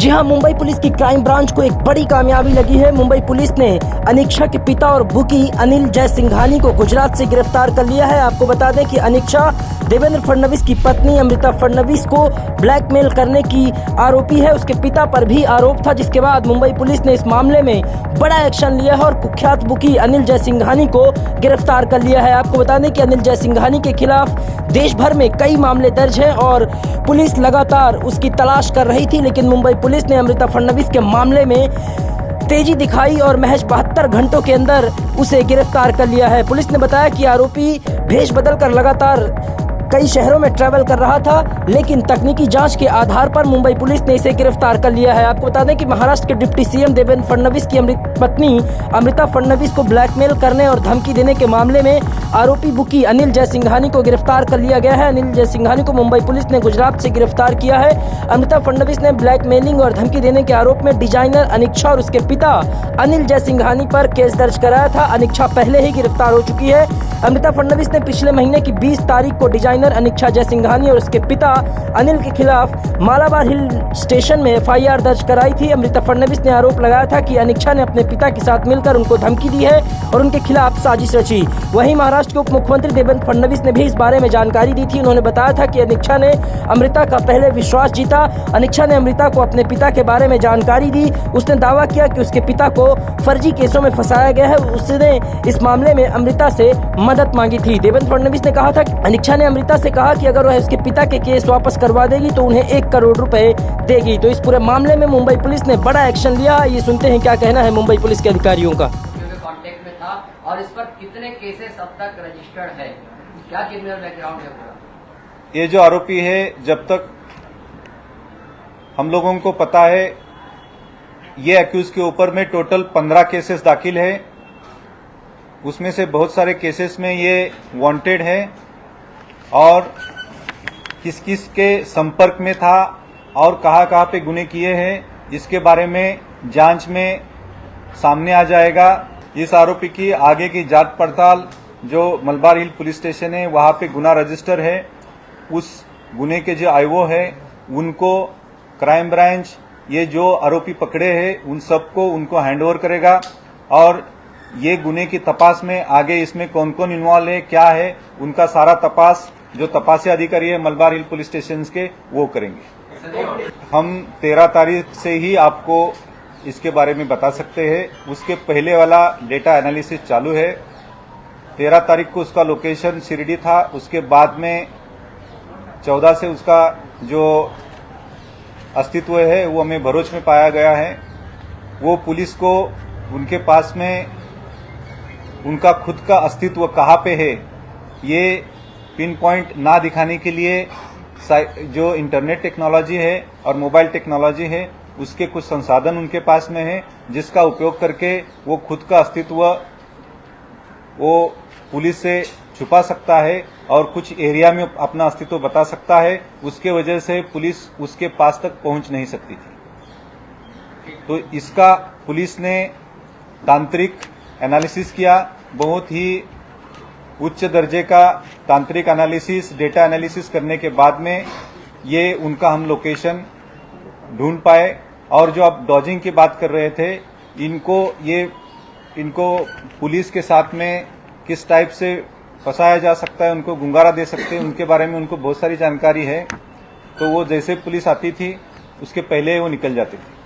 जी हां, मुंबई पुलिस की crime branch को एक बड़ी कामयाबी लगी है। मुंबई पुलिस ने अनिक्षा के पिता और बुकी अनिल जयसिंघानी को गुजरात से गिरफ्तार कर लिया है। आपको बता दें कि अनिक्षा देवेंद्र फडणवीस की पत्नी अमृता फडणवीस को ब्लैकमेल करने की आरोपी है। उसके पिता पर भी आरोप था, जिसके बाद मुंबई पुलिस ने इस मामले में बड़ा एक्शन लिया है और कुख्यात बुकी अनिल जयसिंघानी को गिरफ्तार कर लिया है। आपको बता दें कि अनिल जयसिंघानी के खिलाफ देश भर में कई मामले दर्ज हैं और पुलिस लगातार उसकी तलाश कर रही थी, लेकिन मुंबई पुलिस ने अमृता फडणवीस के मामले में तेजी दिखाई और महज 72 घंटों के अंदर उसे गिरफ्तार कर लिया है। पुलिस ने बताया कि आरोपी भेष बदलकर लगातार कई शहरों में ट्रैवल कर रहा था, लेकिन तकनीकी जांच के आधार पर मुंबई पुलिस ने इसे गिरफ्तार कर लिया है। आपको बता दें कि महाराष्ट्र के डिप्टी सीएम देवेंद्र फडणवीस की पत्नी अमृता फडणवीस को ब्लैकमेल करने और धमकी देने के मामले में आरोपी बुकी अनिल जयसिंघानी को गिरफ्तार कर लिया गया है। अनिल जयसिंघानी को मुंबई पुलिस ने गुजरात से गिरफ्तार किया है। अमृता फडणवीस ने ब्लैकमेलिंग और धमकी देने के आरोप में डिजाइनर अनिक्षा और उसके पिता अनिल जयसिंघानी पर केस दर्ज कराया था। अनिक्षा पहले ही गिरफ्तार हो चुकी है। अमृता फडणवीस ने पिछले महीने की 20 तारीख को डिजाइनर अनिक्षा जयसिंघानी और उसके पिता अनिल के खिलाफ मालाबार हिल स्टेशन में एफआईआर दर्ज कराई थी। अमृता फडणवीस ने आरोप लगाया था कि अनिक्षा ने अपने पिता के साथ मिलकर उनको धमकी दी है और उनके खिलाफ साजिश रची। वहीं महाराष्ट्र के उप मुख्यमंत्री देवेंद्र फडणवीस ने भी इस बारे में जानकारी दी थी। उन्होंने बताया था कि अनिक्षा ने अमृता का पहले विश्वास जीता। अनिक्षा ने अमृता को अपने पिता के बारे में जानकारी दी। उसने दावा किया कि उसके पिता को फर्जी केसों में फंसाया गया है। उसने इस मामले में अमृता से मदद मांगी थी। देवेंद्र फडणवीस ने कहा था कि अनिक्षा ने अमृता से कहा कि अगर वह उसके पिता के केस वापस करवा देगी तो उन्हें 1 करोड़ रुपए देगी। तो इस पूरे मामले में मुंबई पुलिस ने बड़ा एक्शन लिया। ये सुनते हैं क्या कहना है मुंबई पुलिस के अधिकारियों का। कांटेक्ट में था और इस पर कितने केसेस अब तक रजिस्टर्ड है, क्या क्रिमिनल बैकग्राउंड है पूरा? ये जो आरोपी है, जब तक हम लोगों को पता है, ये एक्यूज के ऊपर में टोटल 15 केसेस दाखिल है। उसमें से बहुत सारे केसेस में ये वांटेड है और किस किस के संपर्क में था और कहां कहां पे गुने किए हैं, इसके बारे में जांच में सामने आ जाएगा। इस आरोपी की आगे की जांच पड़ताल जो मलबार हिल पुलिस स्टेशन है वहां पे गुना रजिस्टर है, उस गुने के जो आईओ है उनको क्राइम ब्रांच ये जो आरोपी पकड़े हैं उन सबको उनको हैंडओवर करेगा और ये गुने की तपास में आगे इसमें कौन कौन इन्वॉल्व है, क्या है, उनका सारा तपास जो तपासी अधिकारी है मलबार हिल पुलिस स्टेशन के वो करेंगे। हम 13 तारीख से ही आपको इसके बारे में बता सकते हैं। उसके पहले वाला डेटा एनालिसिस चालू है। 13 तारीख को उसका लोकेशन शिरडी था। उसके बाद में 14 से उसका जो अस्तित्व है वो हमें भरूच में पाया गया है। वो पुलिस को उनके पास में उनका खुद का अस्तित्व कहाँ पे है ये पिन पॉइंट ना दिखाने के लिए जो इंटरनेट टेक्नोलॉजी है और मोबाइल टेक्नोलॉजी है उसके कुछ संसाधन उनके पास में है, जिसका उपयोग करके वो खुद का अस्तित्व वो पुलिस से छुपा सकता है और कुछ एरिया में अपना अस्तित्व बता सकता है। उसके वजह से पुलिस उसके पास तक पहुंच नहीं सकती थी। तो इसका पुलिस ने तांत्रिक एनालिसिस किया, बहुत ही उच्च दर्जे का तांत्रिक एनालिसिस, डेटा एनालिसिस करने के बाद में ये उनका हम लोकेशन ढूंढ पाए। और जो आप डॉजिंग की बात कर रहे थे, इनको पुलिस के साथ में किस टाइप से फंसाया जा सकता है, उनको गुंगारा दे सकते हैं, उनके बारे में उनको बहुत सारी जानकारी है। तो वो जैसे पुलिस आती थी उसके पहले वो निकल जाते थे।